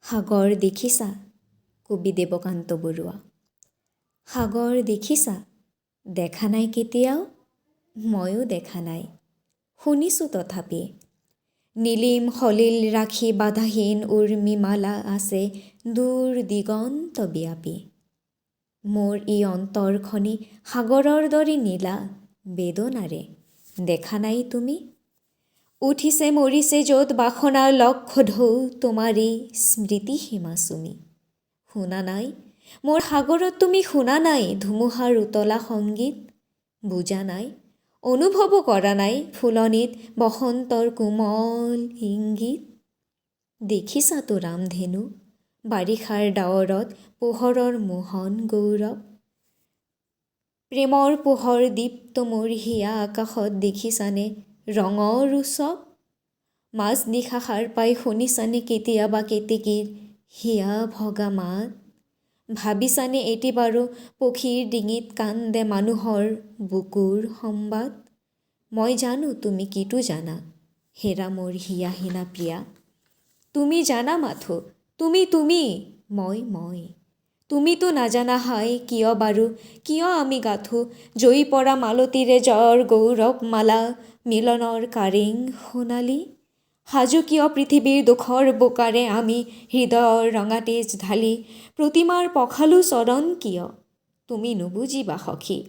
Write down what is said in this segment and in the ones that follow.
সাগৰ দেখিছা? কবি দেৱকান্ত বৰুৱা। সাগৰ দেখিছা? দেখা নাই কেতিয়াও? ময়ো দেখা নাই, শুনিছোঁ তথাপি। নীলিম সলিল ৰাখি বাধাহীন উৰ্মিমালা আছে দূৰ দিগন্ত ব্যাপী। মোৰ ই অন্তৰখনি সাগৰৰ দৰে নীলা বেদনাৰে দেখা নাই তুমি? উঠিছে মৰিছে য'ত বাসনাৰ লক্ষ ঢৌ তোমাৰেই স্মৃতি সীমা চুমি। শুনা নাই মোৰ সাগৰত তুমি, শুনা নাই ধুমুহাৰ উতলা সংগীত? বুজা নাই, অনুভৱো কৰা নাই ফুলনিত বসন্তৰ কোমল ইংগিত? দেখিছাতো ৰামধেনু বাৰিষাৰ ডাৱৰত পোহৰৰ মোহন গৌৰৱ? প্ৰেমৰ পোহৰ দীপ্ত মোৰ হিয়া আকাশত দেখিছানে ৰঙৰ উৎসৱ? মাজনিশা সাৰ পাই শুনিছানে কেতিয়াবা কেতেকীৰ হিয়া ভগা মাত? ভাবিছানে এটি বাৰু পক্ষীৰ ডিঙিত কান্দে মানুহৰ বুকুৰ সম্বাদ? মই জানো তুমি কিটো জানা হেৰা মোৰ হিয়াহীনা প্ৰিয়া। তুমি জানা মাথো তুমি মই। তুমিতো নাজানা হাই কিয় বাৰু, কিয় আমি গাঁঠো জয়ী পৰা মালতীৰে জ্বৰ গৌৰৱ মালা মিলনৰ কাৰেং সোণালী? সাজু কিয় পৃথিৱীৰ দুখৰ বোকাৰে আমি হৃদয়ৰ ৰঙা তেজ ঢালি প্ৰতিমাৰ পখালো চৰণ কিয়? তুমি নুবুজিবা সখী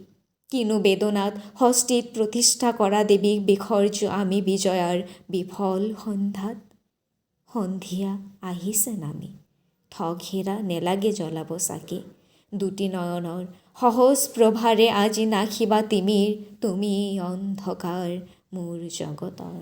কিনো বেদনাত হস্তীত প্ৰতিষ্ঠা কৰা দেৱীক বিসৰ্জ্য আমি বিজয়াৰ বিফল সন্ধ্যাত। সন্ধিয়া আহিছে নামি ঠগ হেৰা নেলাগে জ্বলাব চাকি, দুটি নয়নৰ সহজ প্ৰভাৰে আজি নাখিবা তিমিৰ তুমি অন্ধকাৰ মোৰ জগতৰ।